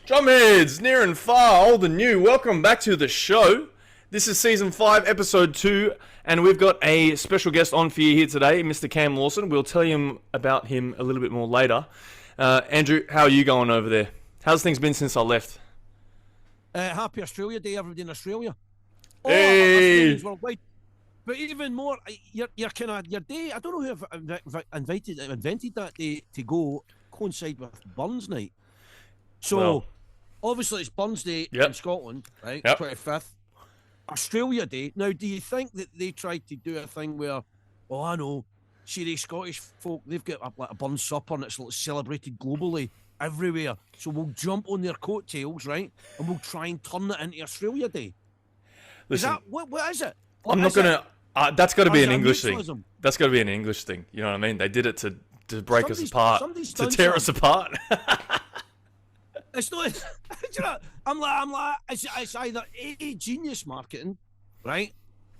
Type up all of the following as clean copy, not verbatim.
Drumheads, near and far, old and new, welcome back to the show. This is Season 5, Episode 2, and we've got a special guest on for you here today, Mr. Cam Lawson. We'll tell you about him a little bit more later. Andrew, how are you going over there? How's things been since I left? Happy Australia Day, everybody in Australia. Hey! Australians worldwide. But even more, your day, I don't know who invented that day to go coincide with Burns Night. So, Well, obviously it's Burns Day Yep. in Scotland, right? Yep. 25th. Australia Day. Now, do you think that they tried to do a thing where, oh, I know, see, the Scottish folk, they've got a Burns supper and it's celebrated globally everywhere. So we'll jump on their coattails, right? And we'll try and turn it into Australia Day. listen, Is that, what is it? I'm not going to... that's got to be Or an is it English thing. mutualism? That's got to be an English thing. You know what I mean? They did it to break us Somebody's- apart, somebody's to done tear us apart. It's not. Do you know, I'm like, it's either A, genius marketing, right,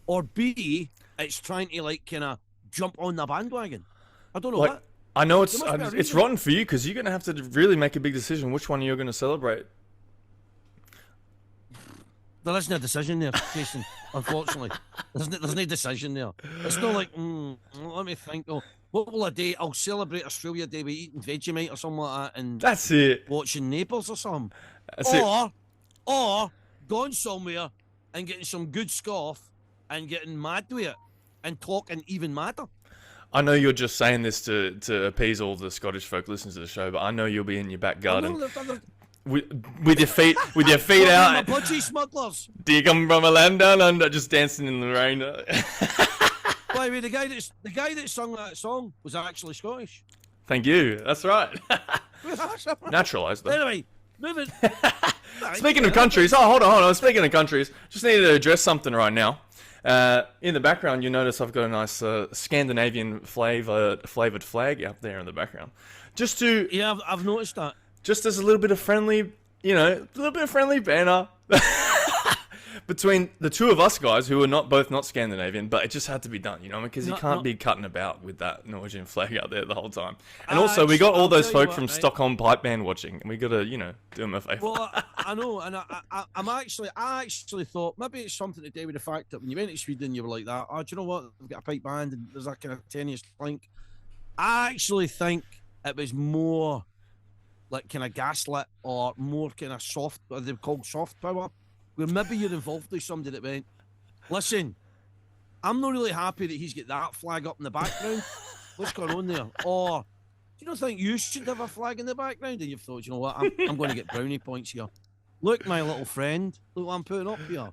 or B, it's trying to like kind of jump on the bandwagon. I don't know Like, what. I know There must be a it's reason. rotten for you because you're going to have to really make a big decision which one you're going to celebrate. There isn't a decision there, Jason. Unfortunately, there's no decision there. It's not like let me think. Oh, what will I do? I'll celebrate Australia Day by eating Vegemite or something like that, and That's it. watching Naples or something. That's it. Or going somewhere and getting some good scoff and getting mad with it and talking even madder. I know you're just saying this to appease all the Scottish folk listeners to the show, but I know you'll be in your back garden with your feet out. My budgie smugglers. Do you come from a land down under? Just dancing in the rain. By the way, the guy that sung that song was actually Scottish. Thank you. That's right. Naturalised though. Anyway, moving. Speaking of countries, hold on. Speaking of countries, just needed to address something right now. In the background, you notice I've got a nice Scandinavian flavored flag up there in the background. Just to, Yeah, I've noticed that. just as a little bit of friendly, a little bit of friendly banner between the two of us guys who are not Scandinavian, but it just had to be done, because you can't be cutting about with that Norwegian flag out there the whole time. And also, we got all those I'll tell you folk what, from right? Stockholm Pipe Band watching, and we got to, do them a favour. Well, I know, and I actually thought maybe it's something to do with the fact that when you went to Sweden, you were like that. Oh, do you know what? They've got a pipe band, and there's that kind of tenuous link. I actually think it was more like kind of gaslit or more kind of soft, what they call soft power, where maybe you're involved with somebody that went, listen, I'm not really happy that he's got that flag up in the background. What's going on there? Or do you not think you should have a flag in the background? And you've thought, you know what, I'm going to get brownie points here. Look, my little friend, look what I'm putting up here.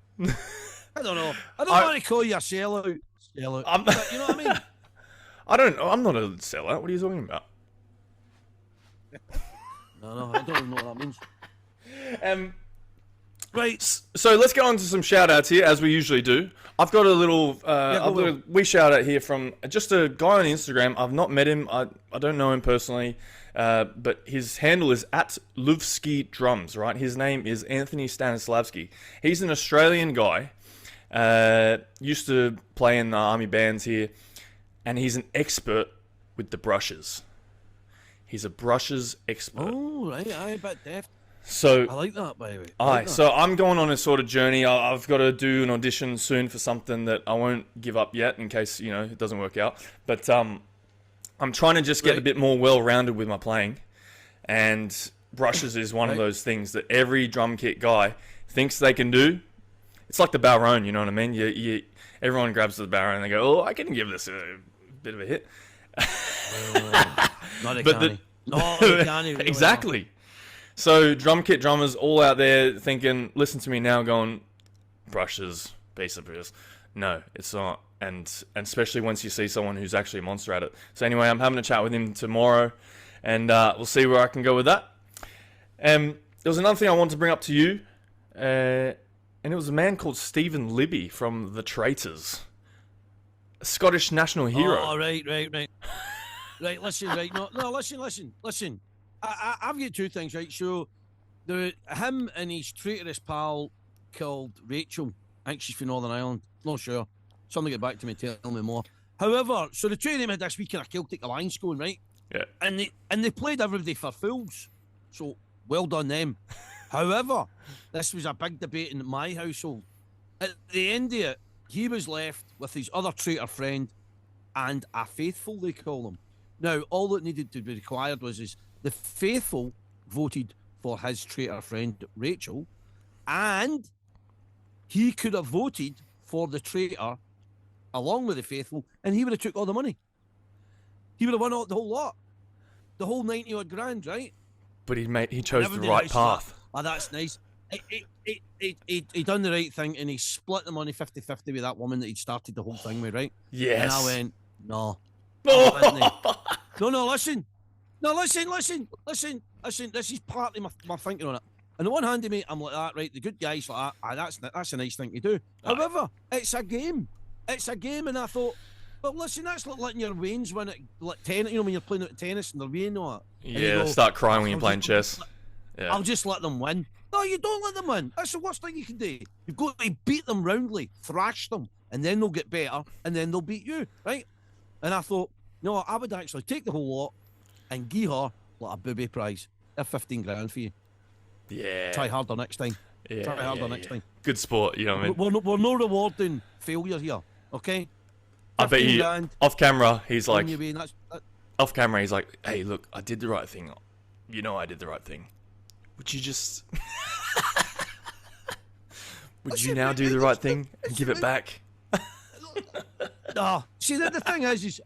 I don't know. I don't want to call you a sellout. But you know what I mean? I don't know. I'm not a sellout. What are you talking about? No, I don't even know what that means. Right. So let's get on to some shout outs here, as we usually do. I've got a little wee shout out here from just a guy on Instagram. I've not met him. I don't know him personally. But his handle is at Luvski Drums, right? His name is Anthony Stanislavski. He's an Australian guy. Used to play in the army bands here. And he's an expert with the brushes. He's a brushes expert. Oh, right. I bet deft. So I like that, by the way. So I'm going on a sort of journey. I've got to do an audition soon for something that I won't give up yet in case, it doesn't work out. But I'm trying to just get a bit more well-rounded with my playing. And brushes is one of those things that every drum kit guy thinks they can do. It's like the Balrone, you know what I mean? Everyone grabs the Balrone and they go, oh, I can give this a bit of a hit. Not a But canny. No, a canny. Really Exactly. So drum kit drummers all out there thinking, listen to me now, going, brushes, bass appears. No, it's not. And especially once you see someone who's actually a monster at it. So anyway, I'm having a chat with him tomorrow, and we'll see where I can go with that. There was another thing I wanted to bring up to you, and it was a man called Stephen Libby from The Traitors. A Scottish national hero. Oh, right. Right, listen, right. No, listen. I've got two things, right? So, him and his traitorous pal called Rachel. I think she's from Northern Ireland. Not sure. Somebody get back to me, tell me more. However, so the two of them had this weekend of Celtic Alliance going, right? Yeah. And they played everybody for fools. So, well done them. However, this was a big debate in my household. At the end of it, he was left with his other traitor friend and a faithful, they call him. Now, all that needed to be required was the faithful voted for his traitor friend Rachel, and he could have voted for the traitor along with the faithful, and he would have took all the money. He would have won the whole lot, the whole 90 odd grand, right? But he chose the right path. Oh, that's nice. He done the right thing, and he split the money 50-50 with that woman that he'd started the whole thing with, right? Yes. And I went, no. Listen. This is partly my thinking on it. On the one hand, mate, I'm like that, right? The good guys like that. That's a nice thing to do. However, it's a game. It's a game, and I thought, well, listen, that's like letting your veins win at like tennis. You know, when you're playing at tennis and they're weighing all that. Yeah, start crying when you're playing chess. Yeah. I'll just let them win. No, you don't let them win. That's the worst thing you can do. You've got to beat them roundly, thrash them, and then they'll get better, and then they'll beat you, right? And I thought, no, I would actually take the whole lot and give her like a booby prize. They're 15 grand for you. Yeah. Try harder next time. Yeah, Try harder next time. Good sport, you know what I mean? We're no rewarding failure here, okay? I bet you, off camera, he's like, off camera, he's like, hey, look, I did the right thing. You know I did the right thing. Would you just... Would you now do the right thing and give it back? No. See, the thing is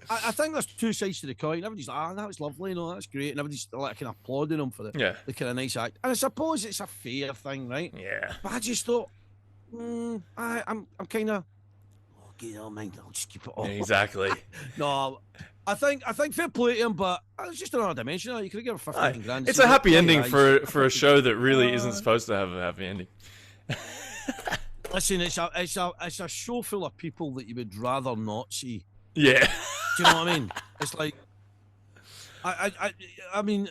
I think there's two sides to the coin. Everybody's like, that was lovely, that's great. And everybody's like kind of applauding him for the kind of nice act. And I suppose it's a fair thing, right? Yeah. But I just thought, I'm kind of, okay, I'll just keep it off. Yeah, exactly. No, I think fair play to him, but it's just another dimension. You could have given 15 grand. It's a happy ending for a show that really isn't supposed to have a happy ending. Listen, it's a show full of people that you would rather not see. Yeah. Do you know what I mean? It's like, I mean,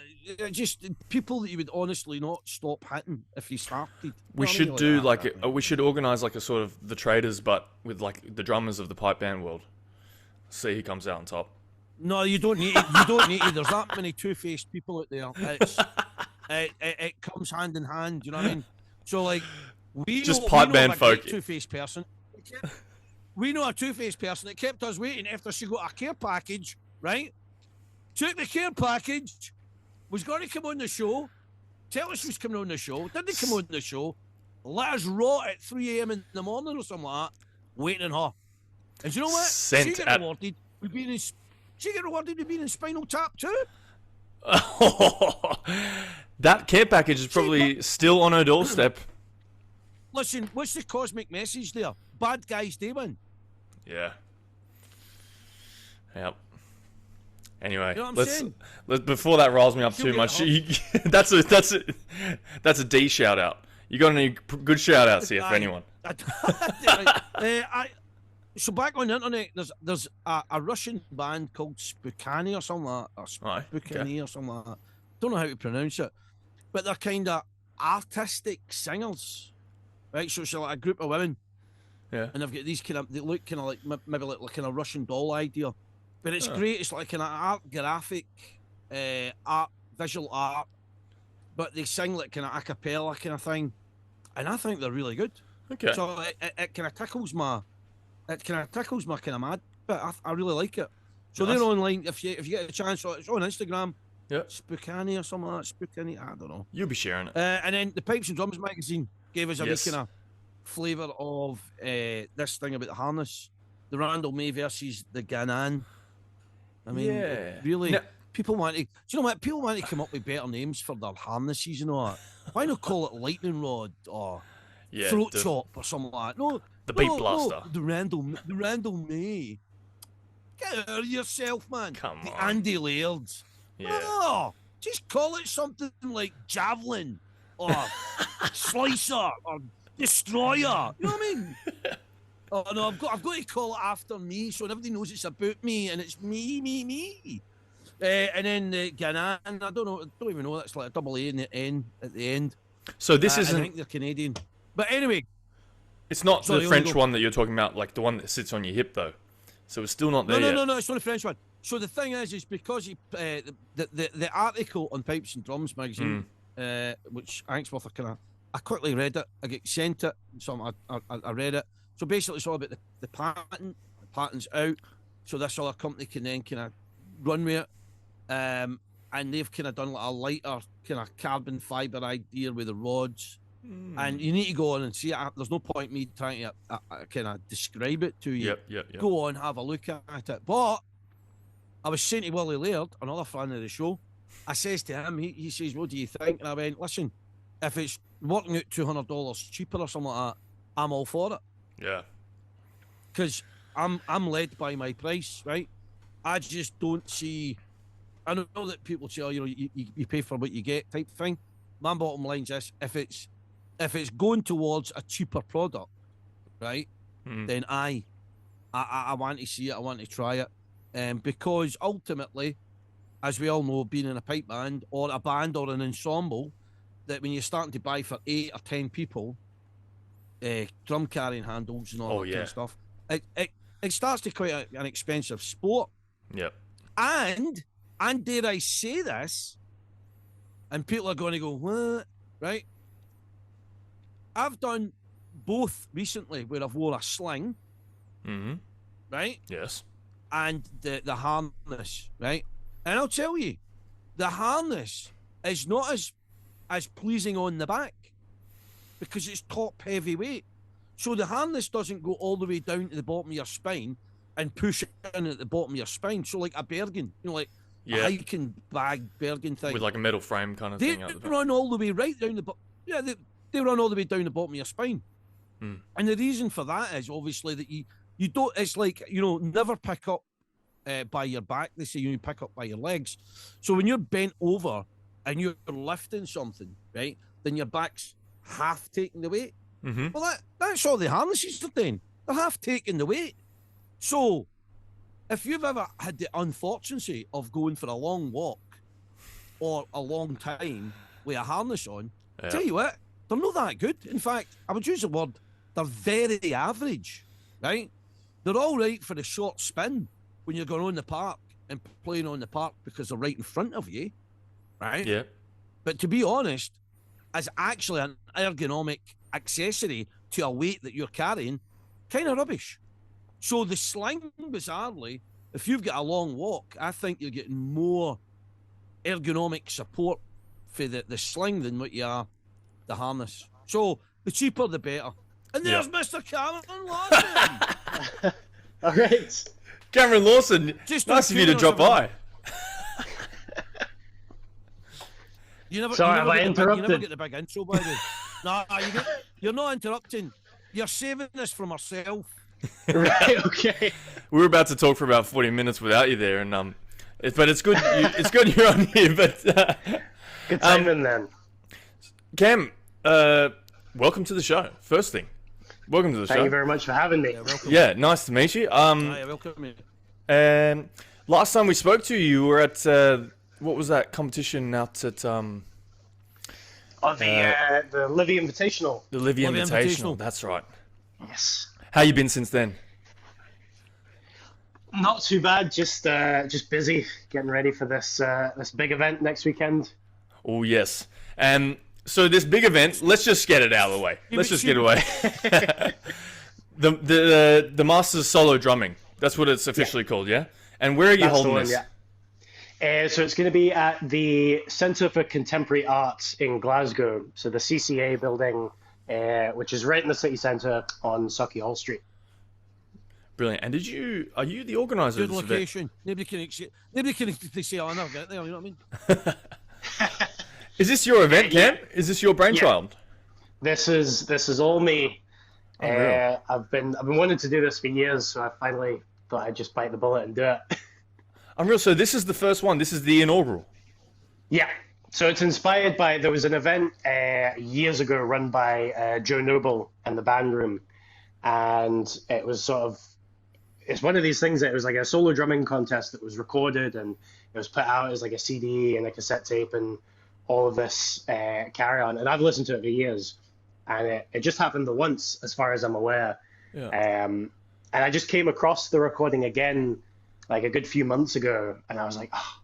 just people that you would honestly not stop hitting if you started. We should do we should organise like a sort of the traders, but with like the drummers of the pipe band world. See who comes out on top. No, you don't need it. You don't need it. There's that many two-faced people out there. It comes hand in hand. You know what I mean? So like, we just know, pipe we band know folk. Two-faced person. We know a two-faced person that kept us waiting after she got a care package, right? Took the care package, was going to come on the show, tell us she was coming on the show, didn't come on the show, let us rot at 3 a.m. in the morning or something like that, waiting on her. And you know what? She get rewarded with being in Spinal Tap too. That care package is probably still on her doorstep. Listen, what's the cosmic message there? Bad guys, they win. Yeah. Yep. Anyway, you know let's before that riles me up too much. That's a D shout out. You got any good shout outs here for anyone? So back on the internet, there's a Russian band called Spukani or something like that, or Spukani or something like that. Don't know how to pronounce it, but they're kind of artistic singers, right? So it's like a group of women, and they've got these they look kind of like maybe like kind of Russian doll idea, but it's great. It's like kind of art graphic, art, visual art, but they sing like kind of a cappella kind of thing, and I think they're really good. Okay. So it kind of tickles my. It kind of tickles my kind of mad, but I really like it. So they're online. If you get a chance, it's on Instagram. Yeah. Spukani or something like that. Spukani, I don't know. You'll be sharing it. And then the Pipes and Drums magazine gave us a kind of flavour of this thing about the harness. The Randall May versus the Ganan. I mean, really, people want to... Do you know what? People want to come up with better names for their harnesses and all that. Why not call it Lightning Rod or Throat Chop or something like that? No. The Beat Blaster. The Randall May. Get out of yourself, man. Come on. The Andy Laird. Yeah. No, just call it something like Javelin or Slicer or Destroyer. You know what I mean? Oh no, I've got to call it after me so everybody knows it's about me and it's me. And then Ganan, I don't even know. That's like a double A in the N at the end. So this isn't. I think they're Canadian. But anyway. It's not the French one that you're talking about, like the one that sits on your hip, though. So it's still not there yet. No, it's not the French one. So the thing is because the article on Pipes and Drums magazine which I think's worth a kind of. I quickly read it. I get sent it. So I read it. So basically, it's all about the patent. The patent's out. So this other company can then kind of run with it. And they've kind of done like a lighter kind of carbon fiber idea with the rods. And you need to go on and see it. There's no point me trying to kind of describe it to you. Yep. Go on, have a look at it. But I was saying to Willie Laird, another fan of the show, I says to him, he says, what do you think? And I went, listen, if it's working out $200 cheaper or something like that, I'm all for it. Yeah. Because I'm led by my price, right? I just don't see. I know that people say, oh, you pay for what you get type thing. My bottom line is this: if it's going towards a cheaper product, right, then I want to see it. I want to try it, because ultimately, as we all know, being in a pipe band or a band or an ensemble, that when you're starting to buy for 8 or 10 people, drum carrying handles and all that kind of stuff, it starts to quite an expensive sport. Yep. And dare I say this, and people are going to go, what? Right? I've done both recently where I've wore a sling, right? Yes. And the harness, right? And I'll tell you, the harness is not as pleasing on the back because it's top heavyweight. So the harness doesn't go all the way down to the bottom of your spine and push in at the bottom of your spine. So like a Bergen, like a hiking bag Bergen thing. With like a metal frame kind of thing. They run all the way right down the bottom. Yeah, they run all the way down the bottom of your spine. And the reason for that is obviously that you don't, it's like, never pick up by your back. They say you pick up by your legs. So when you're bent over and you're lifting something, right, then your back's half taking the weight. Well, that's all the harnesses are doing. They're half taking the weight. So if you've ever had the unfortunate of going for a long walk or a long time with a harness on, tell you what, they're not that good. In fact, I would use the word, they're very average, right? They're all right for the short spin when you're going on the park and playing on the park because they're right in front of you, right? Yeah. But to be honest, as actually an ergonomic accessory to a weight that you're carrying, kind of rubbish. So the sling, bizarrely, if you've got a long walk, I think you're getting more ergonomic support for the sling than what you are the harness. So the cheaper, the better. And there's Mr. Cam Lawson. All right. Cameron Lawson, just nice of you to drop by. Sorry, have I interrupted? You never get the big intro, by the way. No, you're not interrupting. You're saving this from ourselves. Right, okay. We were about to talk for about 40 minutes without you there, and but it's good. It's good you're on here. But good timing then. Cam, welcome to the show. First thing, welcome to the show. Thank you very much for having me. Yeah, nice to meet you. Welcome me. And last time we spoke to you, you were at what was that competition out at the Livy Invitational. The Livy Invitational. That's right. Yes. How you been since then? Not too bad. Just busy getting ready for this big event next weekend. Oh yes. So this big event, let's just get it out of the way. Let's just get away. the Masters Solo Drumming. That's what it's officially called, yeah? And where are you holding this? Yeah. So it's going to be at the Centre for Contemporary Arts in Glasgow. So the CCA building, which is right in the city centre on Sauchiehall Hall Street. Brilliant. And are you the organiser? Good location. Nobody can say, oh, I never get there, you know what I mean? Is this your event, Cam? Is this your brainchild? Yeah. This is all me. I've been wanting to do this for years, so I finally thought I'd just bite the bullet and do it. Unreal. So this is the first one. This is the inaugural. Yeah. So it's inspired by, there was an event years ago run by Joe Noble and the Band Room, and it was it's one of these things that it was like a solo drumming contest that was recorded and it was put out as like a CD and a cassette tape and all of this carry on. And I've listened to it for years, and it just happened the once, as far as I'm aware. Yeah. And I just came across the recording again like a good few months ago, and I was like, oh,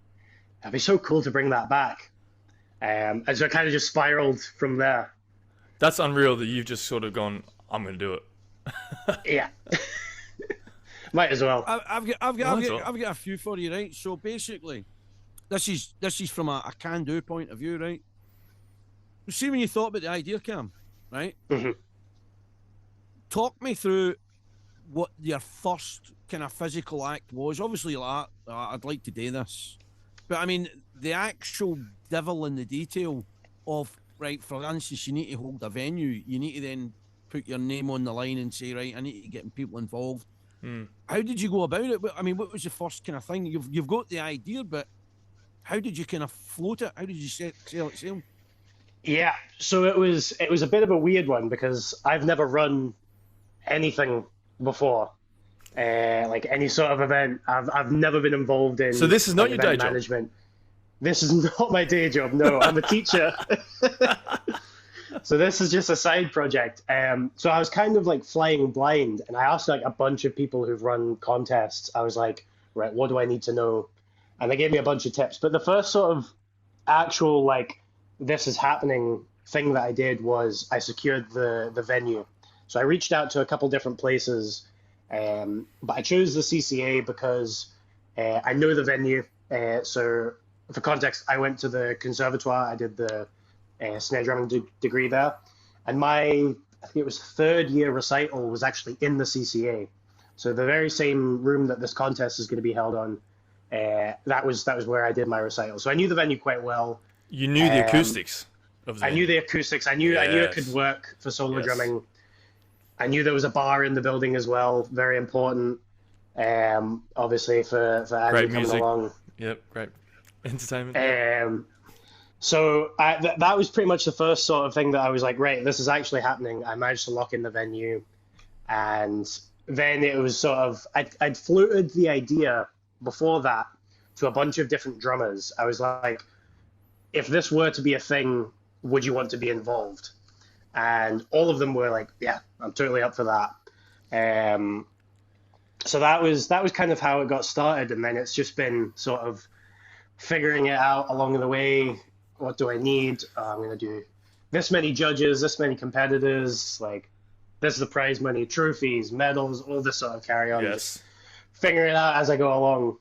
it'd be so cool to bring that back. And so it kind of just spiraled from there. That's unreal that you've just sort of gone, I'm going to do it. Yeah. Might as well. I've got a few for you, right? So basically, this is from a can-do point of view, right? See, when you thought about the idea, Cam, right? Mm-hmm. Talk me through what your first kind of physical act was. Obviously, you're like, I'd like to do this. But, I mean, the actual devil in the detail of, right, for instance, you need to hold a venue. You need to then put your name on the line and say, right, I need to get people involved. How did you go about it? I mean, what was the first kind of thing? You've got the idea, but how did you kind of float it? How did you sail it sail? Yeah, so it was a bit of a weird one because I've never run anything before, like any sort of event. I've never been involved in. So this is not your day job. Management. This is not my day job. No, I'm a teacher. So this is just a side project. So I was kind of like flying blind, and I asked like a bunch of people who've run contests. I was like, right, what do I need to know? And they gave me a bunch of tips. But the first sort of actual like this is happening thing that I did was I secured the venue. So I reached out to a couple different places, but I chose the CCA because I know the venue. So for context, I went to the conservatoire. I did the snare drumming degree there, and I think it was third year recital was actually in the CCA. So the very same room that this contest is going to be held on, that was where I did my recital. So I knew the venue quite well. You knew the acoustics of the I knew the acoustics. I knew it could work for solo drumming. I knew there was a bar in the building as well, very important. Obviously for Andrew coming along. Yep, great entertainment. So that was pretty much the first sort of thing that I was like, right, this is actually happening. I managed to lock in the venue, and then it was sort of I'd floated the idea before that to a bunch of different drummers. I was like, if this were to be a thing, would you want to be involved? And all of them were like, yeah, I'm totally up for that. So that was kind of how it got started, and then it's just been sort of figuring it out along the way. What do I need? I'm going to do this many judges, this many competitors, like this is the prize money, trophies, medals, all this sort of carry on. Yes. Just figuring it out as I go along.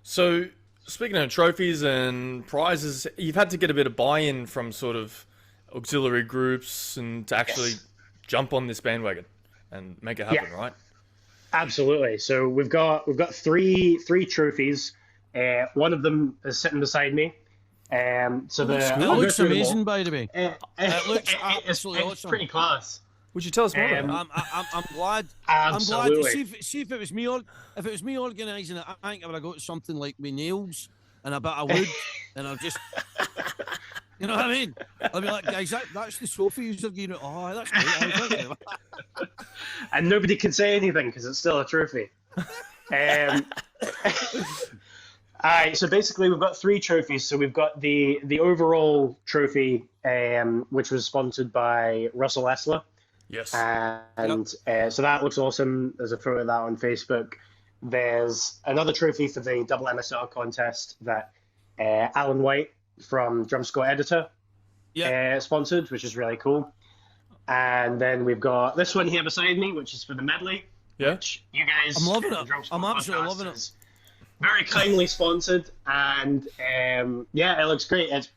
So speaking of trophies and prizes, you've had to get a bit of buy-in from sort of auxiliary groups and to actually jump on this bandwagon and make it happen, right? Absolutely. So we've got three trophies. One of them is sitting beside me. So it looks amazing, by the way. It looks absolutely awesome. It's pretty class. Would you tell us more about it? I'm glad. Absolutely. I'm glad to see if it was me. If it was me organising it, I think I would have got something like me nails and a bit of wood, and I'll just, you know what I mean? I'll be like, guys, that's the trophy you're giving. Oh, that's great. And nobody can say anything because it's still a trophy. All right, so basically we've got three trophies. So we've got the overall trophy, which was sponsored by Russell Esler. Yes. And so that looks awesome. There's a photo of that on Facebook. There's another trophy for the double MSR contest that Alan White from Drum Score Editor sponsored, which is really cool. And then we've got this one here beside me, which is for the medley. Yeah. Which you guys, I'm loving it. I'm absolutely loving it. Very kindly sponsored, and it looks great.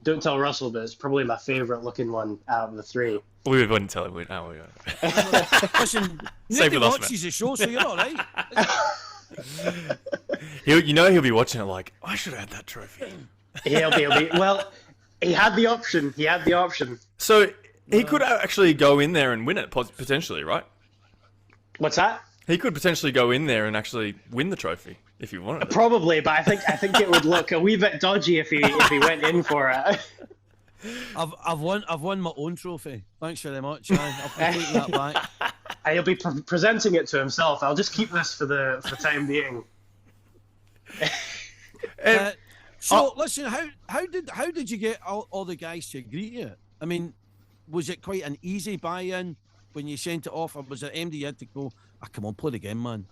Don't tell Russell, but it's probably my favourite looking one out of the three. We wouldn't tell him. Listen, Save with us, watches the show, so you're all right. He'll be watching it like, I should have had that trophy. He'll be. Well, he had the option. So he could actually go in there and win it potentially, right? What's that? He could potentially go in there and actually win the trophy if he wanted. Probably, but I think it would look a wee bit dodgy if he went in for it. I've won my own trophy. Thanks very much. I'll complete that back. He'll be presenting it to himself. I'll just keep this for time being. Listen, how did you get all the guys to agree to it? I mean, was it quite an easy buy-in when you sent it off, or was it MD had to go, come on, play the game, man? Do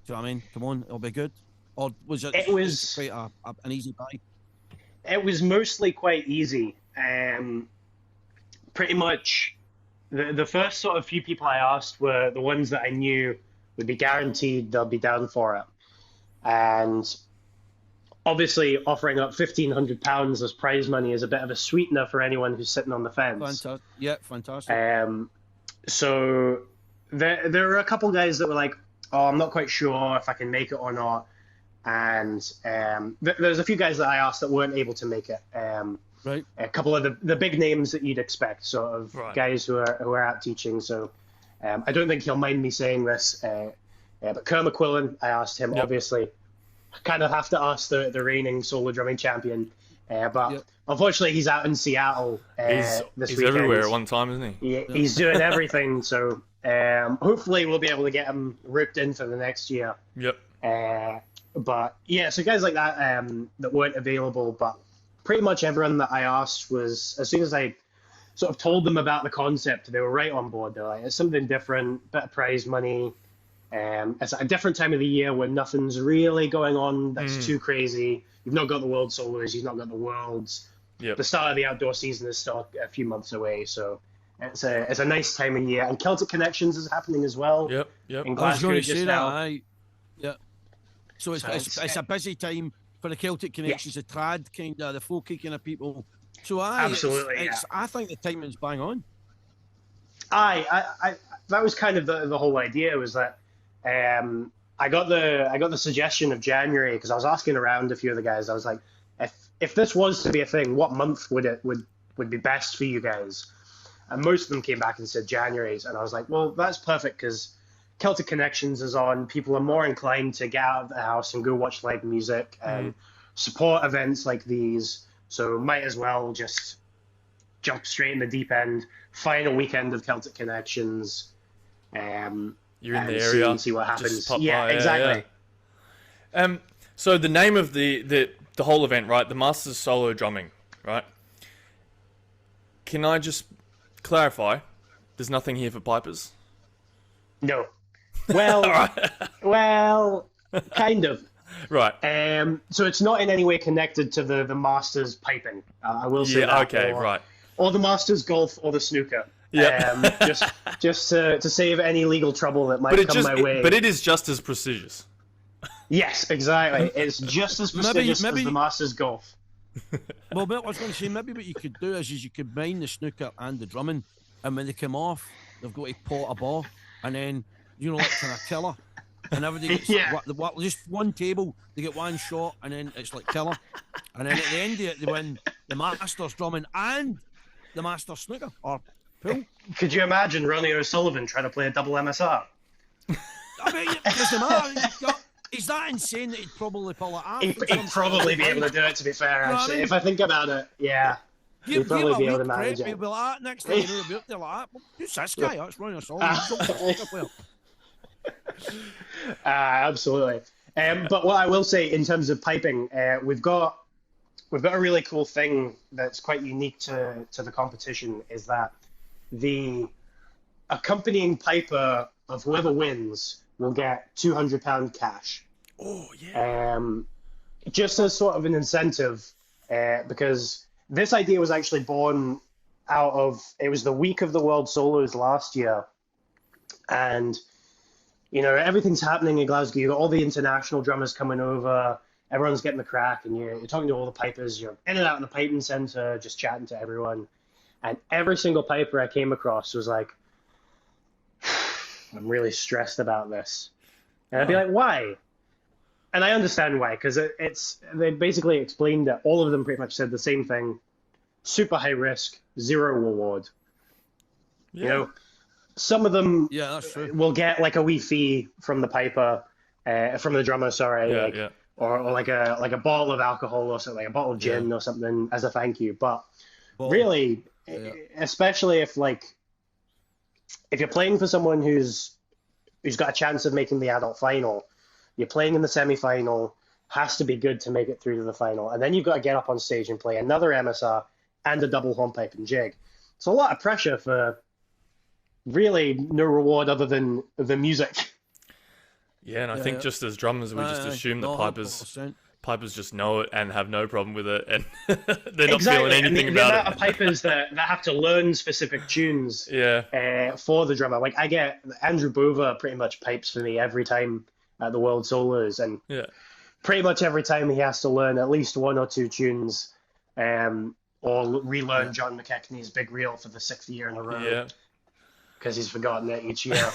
you know what I mean? Come on, it'll be good. Or was it? It was quite an easy buy. It was mostly quite easy. Pretty much, the first sort of few people I asked were the ones that I knew would be guaranteed they'll be down for it. And obviously, offering up £1,500 as prize money is a bit of a sweetener for anyone who's sitting on the fence. Fantastic. Yeah, fantastic. So there were a couple guys that were like, "Oh, I'm not quite sure if I can make it or not." And there's a few guys that I asked that weren't able to make it. Right. A couple of the big names that you'd expect, sort of guys who are out teaching. So I don't think he'll mind me saying this, but Kerr McQuillan, I asked him, obviously. I kind of have to ask the reigning solo drumming champion, but unfortunately he's out in Seattle this he's weekend. everywhere at one time, isn't he? He's doing everything, so hopefully we'll be able to get him roped in for the next year. Yep. But yeah, so guys like that that weren't available, but pretty much everyone that I asked was, as soon as I sort of told them about the concept, they were right on board. They're like, it's something different, bit of prize money. It's a different time of the year when nothing's really going on that's too crazy. You've not got the World Solos, you've not got the Worlds. Yep. The start of the outdoor season is still a few months away, so it's a nice time of year. And Celtic Connections is happening as well. Yep. In I was Glasgow going to just say now. that. Yeah. So it's a busy time for the Celtic Connections, the trad kind of, the folky kind of people. So absolutely, I think the timing's bang on. I that was kind of the whole idea, was that I got the suggestion of January because I was asking around a few of the guys. I was like, if this was to be a thing, what month would be best for you guys? And most of them came back and said January's, and I was like, well, that's perfect because Celtic Connections is on. People are more inclined to get out of the house and go watch live music and support events like these. So might as well just jump straight in the deep end. Final weekend of Celtic Connections. You're in the area. See what happens. Yeah, exactly. Yeah. So the name of the whole event, right? The Masters Solo Drumming, right? Can I just clarify? There's nothing here for pipers. No. Well, well, kind of. Right. So it's not in any way connected to the Masters piping. I will say that. Yeah. Okay. Right. Or the Masters golf or the snooker. Yeah. just to save any legal trouble that might come my way. But it is just as prestigious. Yes, exactly. It's just as prestigious as the Masters golf. Well, I was going to say, maybe what you could do is you could mine the snooker and the drumming, and when they come off, they've got to pot a ball, and then, like kind of killer. And everybody gets just one table, they get one shot, and then it's like killer. And then at the end of it, they win the Masters drumming and the Masters snooker or pool. Could you imagine Ronnie O'Sullivan trying to play a double MSR? I mean, it doesn't matter. He's that insane that he'd probably pull it off. He'd probably be able to do it, to be fair, actually. If I think about it, yeah. He'd probably be able to manage it. He'll be like, next time he'll be up there like, who's this guy? That's Ronnie O'Sullivan. Absolutely. But what I will say in terms of piping, we've got a really cool thing that's quite unique to the competition, is that the accompanying piper of whoever wins will get £200 cash. Oh yeah. Just as sort of an incentive, because this idea was actually born out of, it was the week of the World Solos last year, and everything's happening in Glasgow. You've got all the international drummers coming over. Everyone's getting the crack, and you're talking to all the pipers. You're in and out in the piping center, just chatting to everyone. And every single piper I came across was like, I'm really stressed about this. And I'd be like, why? And I understand why, because they basically explained that all of them pretty much said the same thing. Super high risk, zero reward. Yeah. Some of them that's true. will get like a wee fee from the piper, from the drummer, sorry. Or like a bottle of alcohol or something, like a bottle of gin or something as a thank you. But really, especially if you're playing for someone who's got a chance of making the adult final, you're playing in the semi-final, has to be good to make it through to the final. And then you've got to get up on stage and play another MSR and a double hornpipe and jig. It's a lot of pressure for really no reward other than the music. Yeah, and I think just as drummers, we just assume that pipers pipers just know it and have no problem with it, and they're not feeling anything and about the it. amount of pipers that have to learn specific tunes for the drummer. Like I get Andrew Bova pretty much pipes for me every time at the World Solos, and pretty much every time he has to learn at least one or two tunes, or relearn John McKechnie's Big Reel for the 6th year in a row because he's forgotten it each year.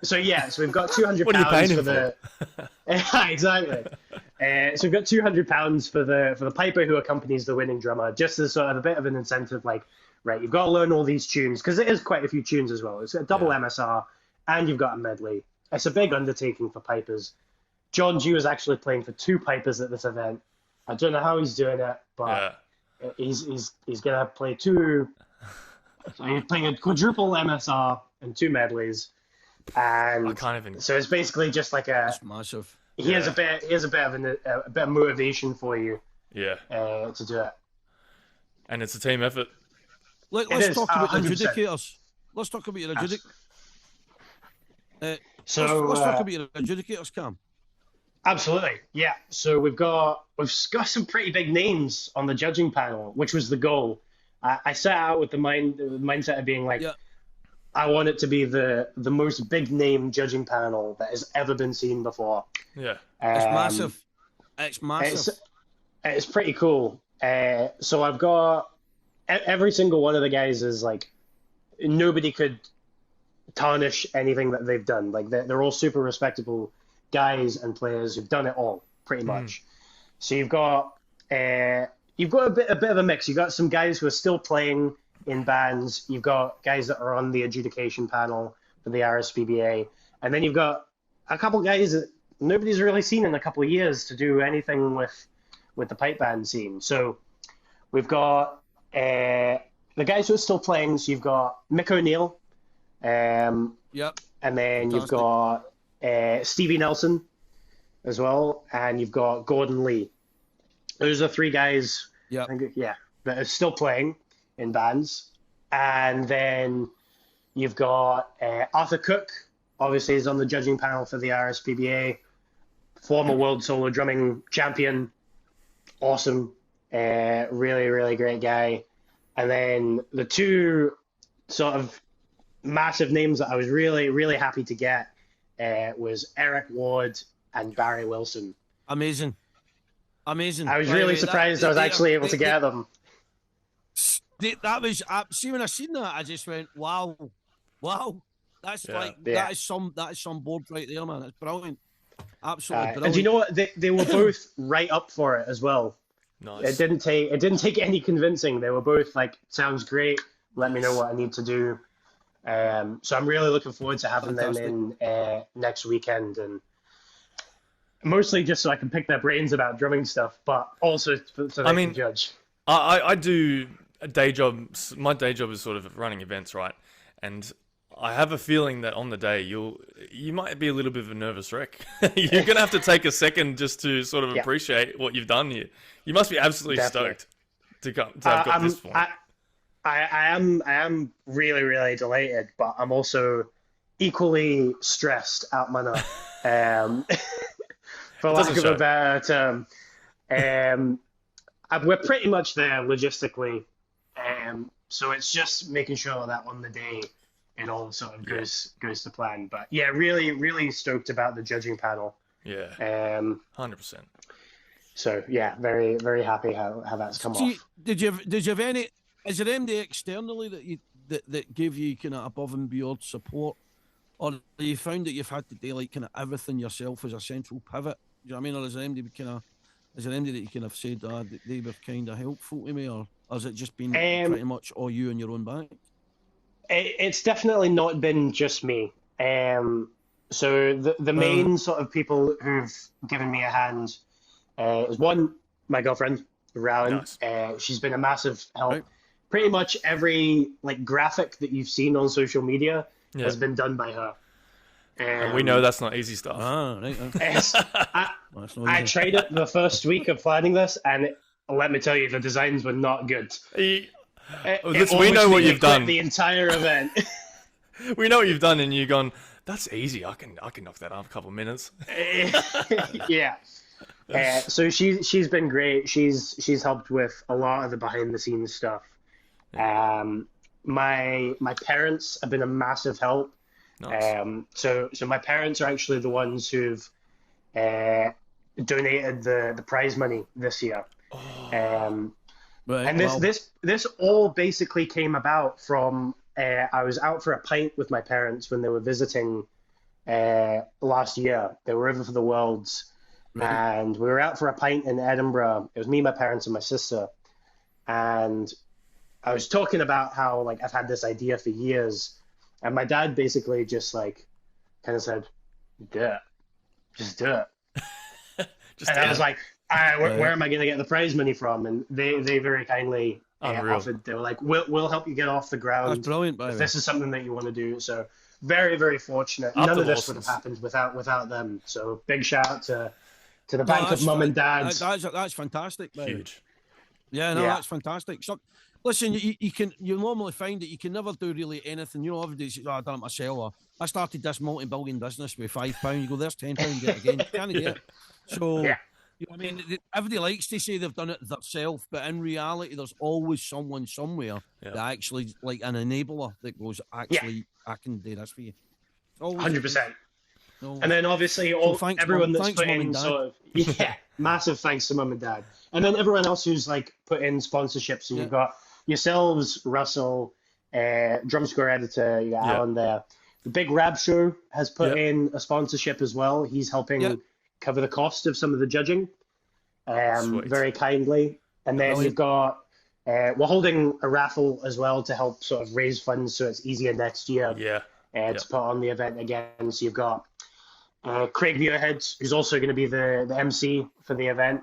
So we've got £200 what are you paying for the exactly. So we've got £200 for the piper who accompanies the winning drummer, just as sort of a bit of an incentive. Like, right, you've got to learn all these tunes because it is quite a few tunes as well. It's a double MSR, and you've got a medley. It's a big undertaking for pipers. John G was actually playing for 2 pipers at this event. I don't know how he's doing it, but he's gonna play 2. So he's playing a quadruple MSR and 2 medleys, and I can't even. So it's basically just like That's massive. He has a bit of motivation for you. To do it. And it's a team effort. Let's talk about adjudicators. Let's talk about your adjudicators. Let's talk about your adjudicators, Cam. Absolutely, yeah. So we've got some pretty big names on the judging panel, which was the goal. I set out with the mindset of being like, I want it to be the most big name judging panel that has ever been seen before. Yeah, it's massive. It's massive. It's pretty cool. So I've got every single one of the guys is like, nobody could tarnish anything that they've done. Like they're all super respectable guys and players who've done it all pretty much. So you've got a bit of a mix. You've got some guys who are still playing in bands. You've got guys that are on the adjudication panel for the RSPBA, and then you've got a couple guys that nobody's really seen in a couple of years to do anything with the pipe band scene. So we've got the guys who are still playing. So you've got Mick O'Neill, and then you've got Stevie Nelson as well, and you've got Gordon Lee. Those are 3 guys that are still playing in bands. And then you've got Arthur Cook, obviously is on the judging panel for the RSPBA, former world solo drumming champion, awesome, really, really great guy. And then the 2 sort of massive names that I was really, really happy to get was Eric Ward and Barry Wilson. Amazing. I was really surprised I was actually able to get them. That was see, when I seen that, I just went, wow. That's that is some board right there, man. It's brilliant. Absolutely brilliant. And do you know what? They were both right up for it as well. Nice. It didn't take any convincing. They were both like, sounds great. Let me know what I need to do. So I'm really looking forward to having them in next weekend, and mostly just so I can pick their brains about drumming stuff, but also so they can judge. I do a day job. My day job is sort of running events, right? And I have a feeling that on the day you might be a little bit of a nervous wreck. You're gonna have to take a second just to sort of appreciate what you've done here. You must be absolutely stoked to have got this point. I am really, really delighted, but I'm also equally stressed out my nut. For lack of a better term. We're pretty much there logistically. So it's just making sure that on the day it all sort of goes to plan. But yeah, really, really stoked about the judging panel. Yeah. 100%. So yeah, very, very happy how that's come off. Did you have any? Is there anybody externally that gave you kind of above and beyond support, or you found that you've had to do like kind of everything yourself as a central pivot? Do you know what I mean? Or is there anybody that you kind of said that they were kind of helpful to me, or has it just been pretty much all you and your own back? It's definitely not been just me. So the main sort of people who've given me a hand is one, my girlfriend, Rowan. Nice. She's been a massive help. Right. Pretty much every like graphic that you've seen on social media has been done by her. And we know that's not easy stuff. I tried it the first week of planning this, and let me tell you, the designs were not good. We know what you've done. The entire event. We know what you've done, and you've gone, that's easy. I can knock that out in a couple of minutes. Yeah. So she's been great. She's helped with a lot of the behind the scenes stuff. My parents have been a massive help. Nice. So my parents are actually the ones who've donated the prize money this year. Right, And this all basically came about from I was out for a pint with my parents when they were visiting last year. They were over for the Worlds, and we were out for a pint in Edinburgh. It was me, my parents, and my sister. And I was talking about how like I've had this idea for years, and my dad basically just like kind of said, "Do it, just do it." And I was like, where am I going to get the prize money from? And they very kindly offered. They were like, we'll help you get off the ground. That's brilliant, by the if way. this is something that you want to do. So very, very fortunate. None of this would have happened without them. So big shout out to the bank of mum and dad. That's fantastic. Huge. Yeah, no, that's fantastic. So, listen, you normally find that you can never do really anything. You know, everybody says, "Oh, I done it myself." Or, I started this multi-billion business with £5. You go, "There's £10, get it again." Can't get it. So, you know what I mean, everybody likes to say they've done it themselves, but in reality, there's always someone somewhere that actually, like an enabler, that goes, "Actually, I can do this for you." 100%. No. And then obviously everyone that's put in sort of massive thanks to mum and dad. And then everyone else who's like put in sponsorships. So you've got yourselves, Russell, Drum Square editor, you got Alan there. The Big Rab Show has put in a sponsorship as well. He's helping cover the cost of some of the judging very kindly. And then you've got we're holding a raffle as well to help sort of raise funds so it's easier next year to put on the event again. So you've got Craig Muirhead, who's also going to be the MC for the event.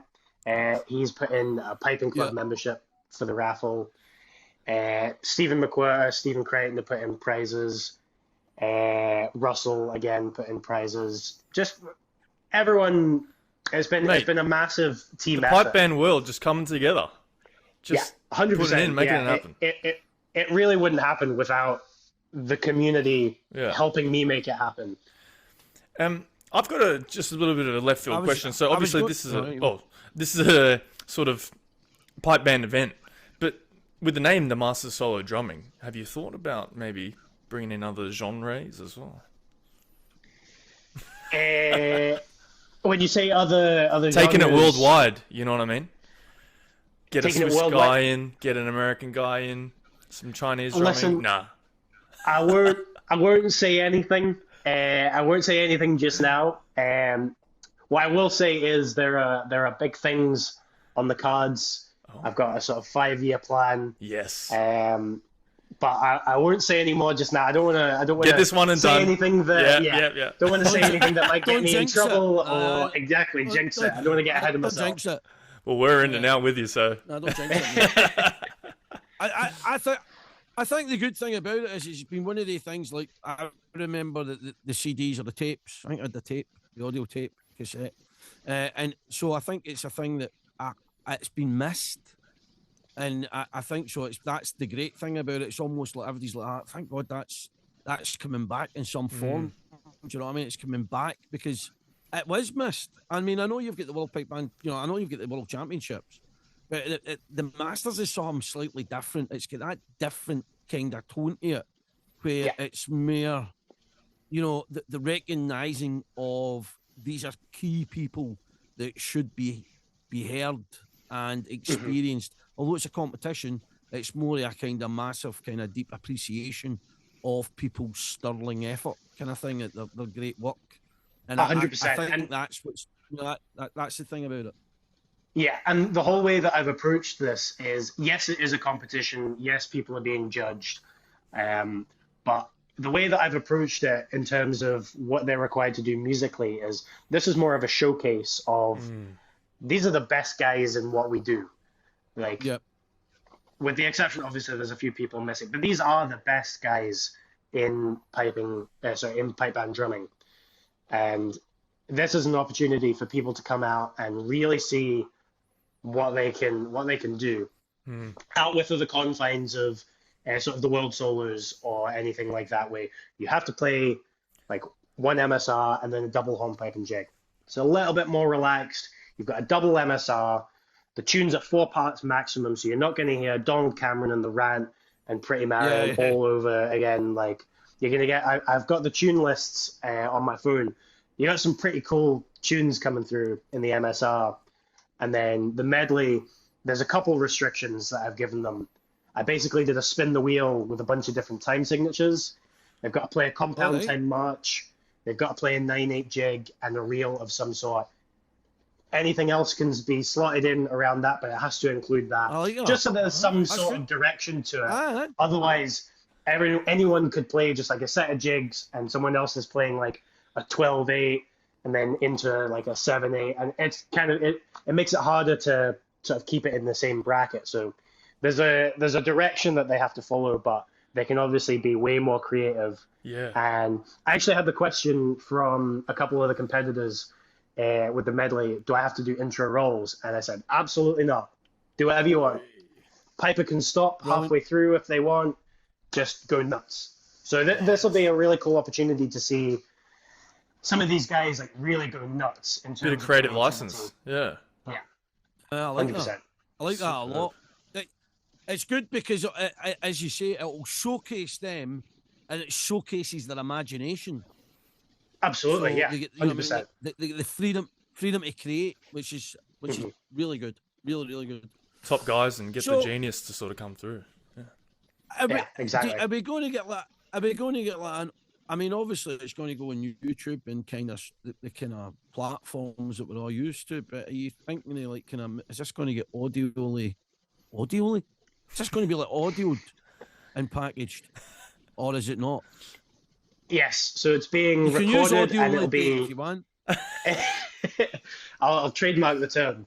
He's put in a piping club membership for the raffle. Stephen McQuarrie, Stephen Crichton to put in prizes. Russell again put in prizes. Just everyone. It's been a massive team effort. Pipe band world just coming together. Just 100%. Put it in, making it happen. It really wouldn't happen without the community helping me make it happen. I've got just a little bit of a left field question. So obviously this is a sort of pipe band event, but with the name The Master Solo Drumming, have you thought about maybe bringing in other genres as well? When you say other taking genres, it worldwide, you know what I mean? Get a taking Swiss guy in, get an American guy in, some Chinese drumming. Listen, nah, I won't say anything. I won't say anything just now. What I will say is there are big things on the cards. I've got a sort of 5-year plan. Yes. But I won't say any more just now. I don't want to get this one and say done. anything that don't want to say anything that might get Don't me in jinx trouble it. or jinx it. I don't want to get ahead of myself. Jinx it. Well, we're in and out with you, so. No, don't jinx it. I think the good thing about it is it's been one of the things, like, I remember the CDs or the tapes. I think I had the audio tape cassette. And so I think it's a thing that it's been missed. And I think so. That's the great thing about it. It's almost like everybody's like, thank God that's coming back in some form. Do you know what I mean? It's coming back because it was missed. I mean, I know you've got the World Pipe Band, I know you've got the World Championships, but the Masters is something slightly different. It's got that different kind of tone to it, where it's more, the recognising of these are key people that should be heard and experienced. Although it's a competition, it's more a kind of massive, kind of deep appreciation of people's sterling effort, kind of thing, at their great work. And 100%. I think that's what's that's the thing about it. Yeah, and the whole way that I've approached this is, yes, it is a competition. Yes, people are being judged. But the way that I've approached it in terms of what they're required to do musically is this is more of a showcase of these are the best guys in what we do. Like, with the exception, obviously, there's a few people missing, but these are the best guys in in pipe band drumming. And this is an opportunity for people to come out and really see what they can do out with the confines of sort of the world solos or anything like that, where you have to play like one MSR and then a double horn pipe and jig. So a little bit more relaxed. You've got a double MSR. The tune's at 4 parts maximum, so you're not going to hear Donald Cameron and the Rant and Pretty Marion all over again. Like, you're going to get... I've got the tune lists on my phone. You got some pretty cool tunes coming through in the MSR. And then the medley, there's a couple restrictions that I've given them. I basically did a spin the wheel with a bunch of different time signatures. They've got to play a compound time march. They've got to play a 9/8 jig and a reel of some sort. Anything else can be slotted in around that, but it has to include that. Just so there's some sort of direction to it. Otherwise, anyone could play just like a set of jigs and someone else is playing like a 12/8 and then into like a 7/8. And it's kind of, it makes it harder to sort of keep it in the same bracket. So there's a direction that they have to follow, but they can obviously be way more creative. Yeah. And I actually had the question from a couple of the competitors with the medley, do I have to do intro rolls? And I said, absolutely not. Do whatever you want. Piper can stop halfway through if they want. Just go nuts. So this will be a really cool opportunity to see some of these guys like really go nuts. In terms bit of creative license. Yeah. Yeah. I like 100%. that. I like that a lot. It's good because, as you say, it will showcase them, and it showcases their imagination. Absolutely, So yeah, they get, 100%. the freedom to create, which is really good, really good. Top guys and get the genius to sort of come through. Yeah, exactly. Are we going to get like? Are we going to get like? I mean, obviously, it's going to go on YouTube and kind of the kind of platforms that we're all used to. But are you thinking like kind of? Is this going to get audio only? Is this going to be like audioed and packaged, or is it not? Yes, so it's being You can use recorded audio and it'll only be. if you want. I'll trademark the term.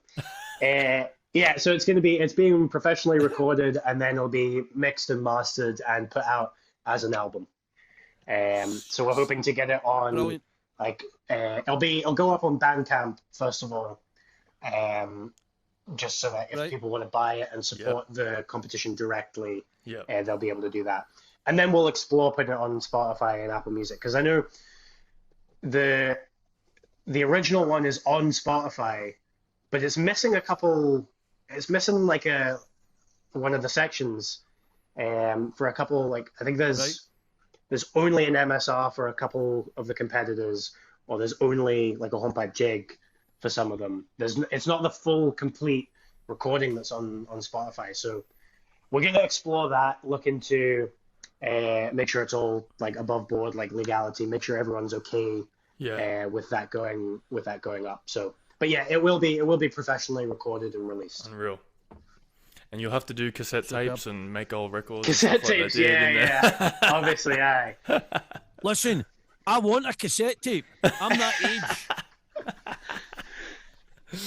Yeah, so it's being professionally recorded and then it'll be mixed and mastered and put out as an album. So we're hoping to get it on. Brilliant. Like it'll go up on Bandcamp first of all, just so that if people want to buy it and support the competition directly, they'll be able to do that. And then we'll explore putting it on Spotify and Apple Music, because I know the original one is on Spotify, but it's missing a couple. It's missing like one of the sections for a couple. Like I think there's only an MSR for a couple of the competitors, or there's only like a hornpipe jig for some of them. It's not the full complete recording that's on Spotify. So we're gonna explore that, look into make sure it's all like above board, like legality, make sure everyone's okay with that going up. So but yeah, it will be professionally recorded and released. Unreal. And you'll have to do cassette tapes and make old records. Cassette like tapes, yeah. Obviously, aye. Listen, I want a cassette tape. I'm that age.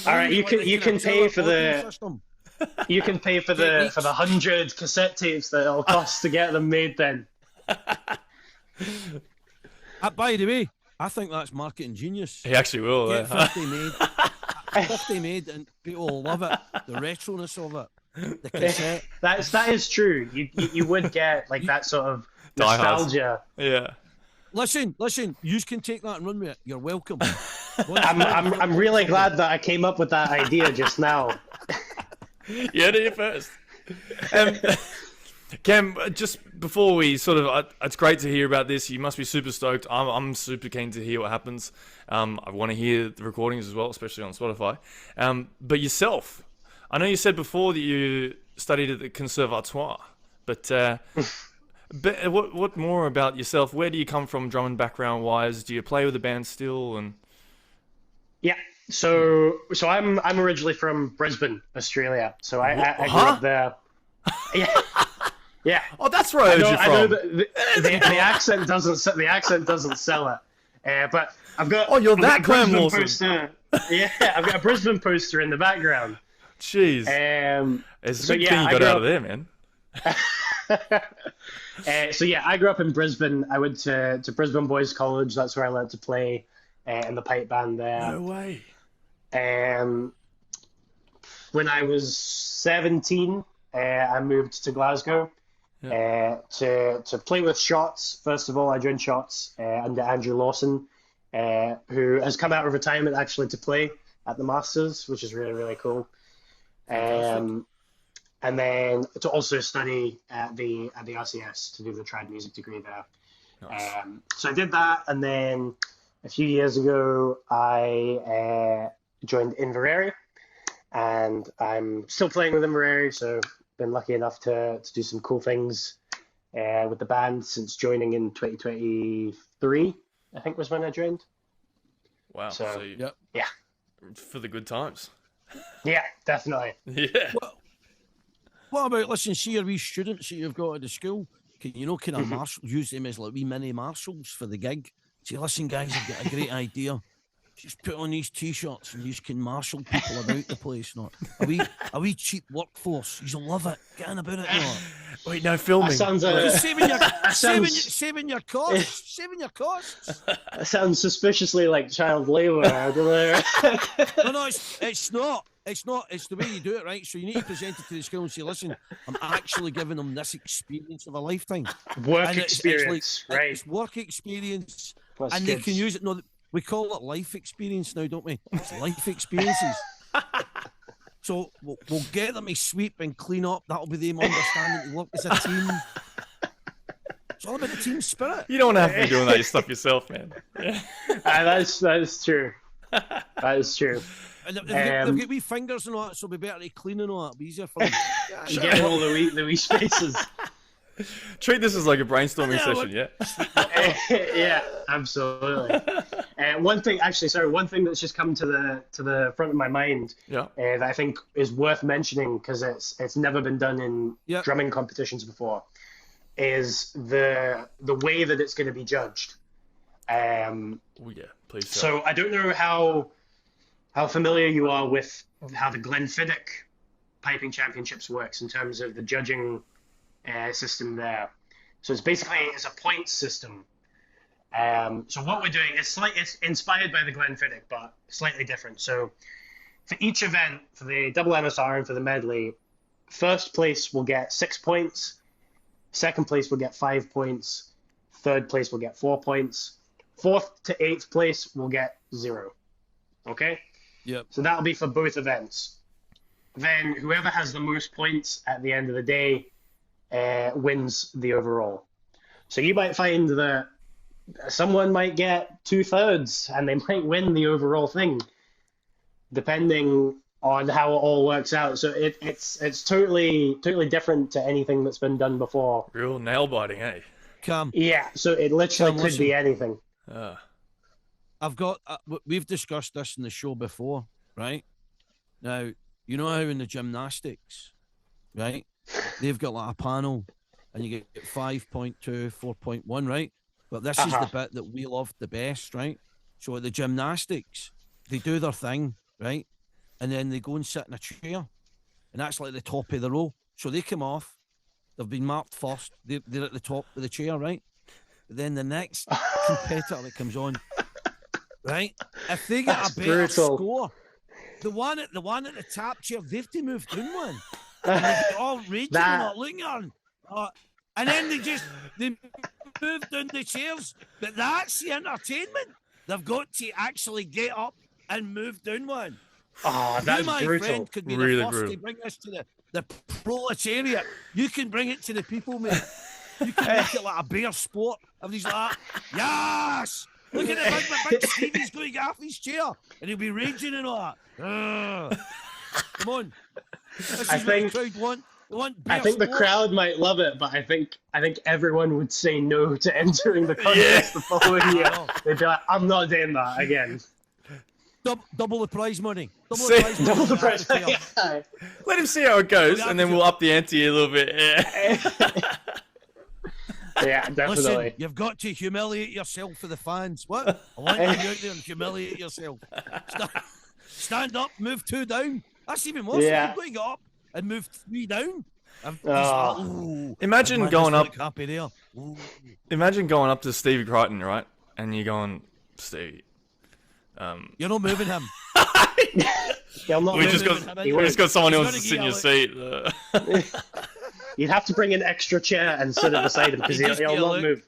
All right, you can pay for the 100 cassette tapes that it'll cost to get them made. Then. By the way, I think that's marketing genius. He actually will. Get 50 made. 50 made, and people will love it. The retroness of it. The cassette. That is true. You would get like that sort of nostalgia. Yeah. Listen. You can take that and run with it. You're welcome. I'm really glad that I came up with that idea just now. You heard it here first. Cam, just before we sort of, it's great to hear about this. You must be super stoked. I'm super keen to hear what happens. I want to hear the recordings as well, especially on Spotify. But yourself, I know you said before that you studied at the Conservatoire, but what more about yourself? Where do you come from, drum and background wise? Do you play with the band still? And yeah, so I'm originally from Brisbane, Australia. So I grew up there. Yeah. Oh, that's where I heard you from. I know the accent doesn't sell it. But I've got. Oh, you're that Cam Lawson. Yeah, I've got a Brisbane poster in the background. Jeez. It's a good thing you got out of there, man. I grew up in Brisbane. I went to Brisbane Boys College. That's where I learned to play in the pipe band there. No way. When I was 17, I moved to Glasgow to play with Shots. First of all, I joined Shots under Andrew Lawson, who has come out of retirement actually to play at the Masters, which is really, really cool. And then to also study at the RCS to do the trad music degree there. Nice. So I did that, and then a few years ago I joined Inverary, and I'm still playing with Inverary, so been lucky enough to do some cool things with the band since joining in 2023, I think was when I joined. Wow. So yeah. For the good times. Yeah, definitely. Yeah. Well, what about, listen, see your wee students that you've got at the school? Can use them as like wee mini marshals for the gig? See, listen, guys, I've got a great idea. Just put on these t-shirts and you can marshal people about the place. Not a wee cheap workforce. You'll love it. Get in about it. Not. Wait, no filming. That sounds saving your costs. Saving your costs. That sounds suspiciously like child labour. I don't know. No, it's not. It's not. It's the way you do it, right? So you need to present it to the school and say, listen, I'm actually giving them this experience of a lifetime. Work experience, right? It's work experience. Plus and kids. they can use it. No, we call it life experience now, don't we? It's life experiences. So we'll get them to sweep and clean up. That'll be them understanding to work as a team. It's all about the team spirit. You don't have to be doing that stuff yourself, man. Yeah. That is true. That is true. And they've got wee fingers and all that, so it'll be better to clean and all that. It'll be easier for them. You get all the wee spaces. Treat this as like a brainstorming session, yeah? Yeah, absolutely. One thing that's just come to the front of my mind that I think is worth mentioning because it's never been done in drumming competitions before is the way that it's going to be judged. Please. So I don't know how familiar you are with how the Glenfiddich Piping Championships works in terms of the judging system there. So it's a points system. So what we're doing is it's inspired by the Glenfiddich, but slightly different. So for each event, for the double MSR and for the medley, first place will get 6 points, second place will get 5 points, third place will get 4 points, fourth to eighth place will get 0. Okay? Yep. So that'll be for both events. Then whoever has the most points at the end of the day wins the overall. So you might find that someone might get 2/3 and they might win the overall thing, depending on how it all works out. So it's totally different to anything that's been done before. Real nail biting, eh? Cam. Yeah. So it literally could be anything. I've got. We've discussed this in the show before, right? Now you know how in the gymnastics, right? They've got like a panel, and you get 5.2, 4.1, right? But this is the bit that we love the best, right? So at the gymnastics, they do their thing, right? And then they go and sit in a chair, and that's like the top of the row. So they come off, they've been marked first, they're at the top of the chair, right? But then the next competitor that comes on, right? If they get a better score, the one at the top chair, they have to move down one. And they get all raging and not looking on. And then they move down the chairs. But that's the entertainment. They've got to actually get up and move down one. Oh, that's my brutal. friend could be Really the first brutal. to bring this to the proletariat. You can bring it to the people, mate. You can make it like a bear sport. Everybody's like, yes! Look at the big Stevie's going to get off his chair. And he'll be raging and all that. Come on. This is what the crowd want. They want bear I think sport. the crowd might love it, but I think everyone would say no to entering the contest the following year. They'd be like, I'm not doing that again. Double the prize money. Double Double the prize. Let him see how it goes, and then we'll up the ante a little bit. Yeah. Yeah, definitely. Listen, you've got to humiliate yourself for the fans. What? I want you to go out there and humiliate yourself. Stand up, move 2 down. That's even worse. Yeah. You've got to get up and move 3 down. Imagine going up. Happy there. Imagine going up to Stevie Crichton, right? And you're going, Stevie. You're not moving him. We just got someone else to sit in your seat. You'd have to bring an extra chair and sit at the side of him because he'll not move.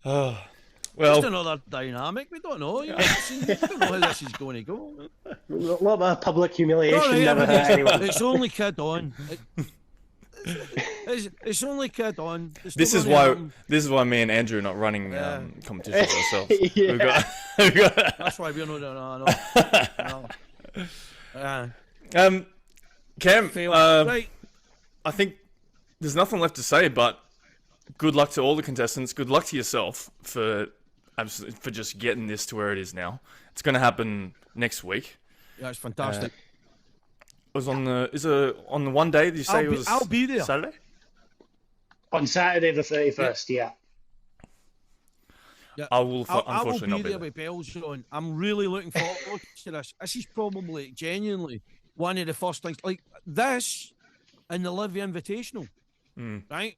Oh. Well, just another dynamic. We don't know. You know, we don't know how this is going to go. A lot of public humiliation. All right, never hurt anyone. it's only kid on. It's only kid on. This is why me and Andrew are not running competitions ourselves. Yeah. We've got That's why we're not doing Cam, right. I think there's nothing left to say, but good luck to all the contestants. Good luck to yourself for just getting this to where it is now. It's going to happen next week. Yeah, it's fantastic. It was on the one day? Did you say I'll be there. Saturday? On Saturday the 31st, yeah. I will unfortunately I will not be be there there. with bells on. I'm really looking forward to this. This is probably genuinely one of the first things like this in the Livy Invitational, right?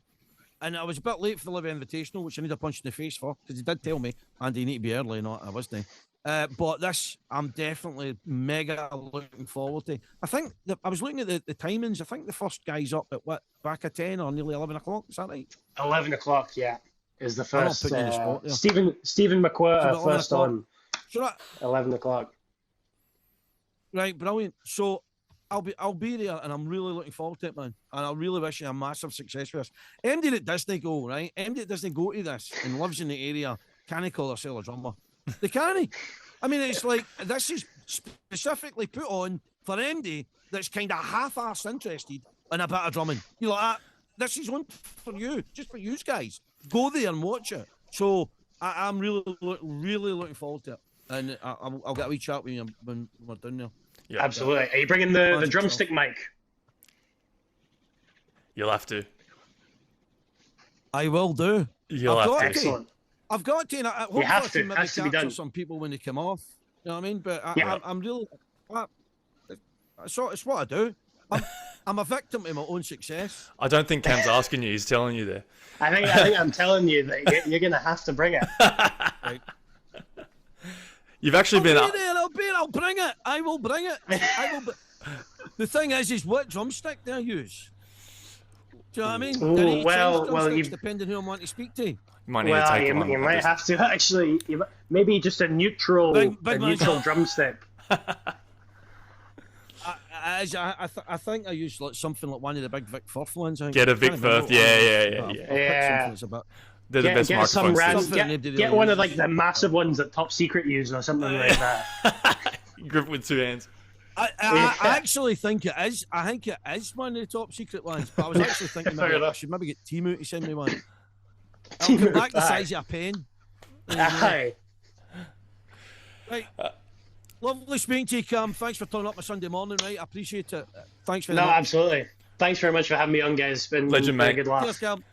And I was a bit late for the Livy Invitational, which I need a punch in the face for, because he did tell me, and you need to be early, not I wasn't. But this, I'm definitely mega looking forward to. I think I was looking at the timings. I think the first guy's up at what, back at 10 or nearly 11 o'clock. Is that right? 11 o'clock, yeah, is the first. putting you in the spot, yeah. Stephen McQuarrie, So first on 11 o'clock. Right, brilliant. So I'll be there, and I'm really looking forward to it, man. And I really wish you a massive success with this. MD that doesn't go, right? MD that doesn't go to this and lives in the area, can he call herself a drummer? They can't. I mean, it's like this is specifically put on for MD that's kind of half-arsed interested in a bit of drumming. You're like, this is one for you, just for you guys. Go there and watch it. So I'm really looking forward to it, and I'll get a wee chat with you when we're done there. Yeah, absolutely. Are you bringing the drumstick mic? You'll have to. I will do. You'll have to. Excellent. I've got to. I hope You have I to. can maybe Has to be capture done. some people when they come off. You know what I mean? But Yeah. I'm really. It's what I do. I'm a victim to my own success. I don't think Cam's asking you. He's telling you there. I think I'm telling you that you're going to have to bring it. Right. You've actually been. I'll bring it. I will bring it. The thing is what drumstick do I use? Do you know what I mean? Ooh, Do I need to well, change drumsticks you've- depending who I want to speak to? You might need to take him on. You might have to actually. Maybe just a neutral, Big neutral man. drumstick. I think I use like something like one of the big Vic Firth ones. Get a Vic Firth, yeah. They're the best Get some microphones. get one of like the massive ones that Top Secret use or something like that. Grip with two hands. I actually think it is. I think it is one of the Top Secret ones. But I was actually thinking maybe I should maybe get Timu to send me one. I'll come back the size of a pen. Aye. Right. Lovely speaking to you, Cam. Thanks for turning up my Sunday morning, right? I appreciate it. Thanks very No, much. absolutely. Thanks very much for having me on, guys. It's been Legend, a mate. good laugh. Cheers, Cam.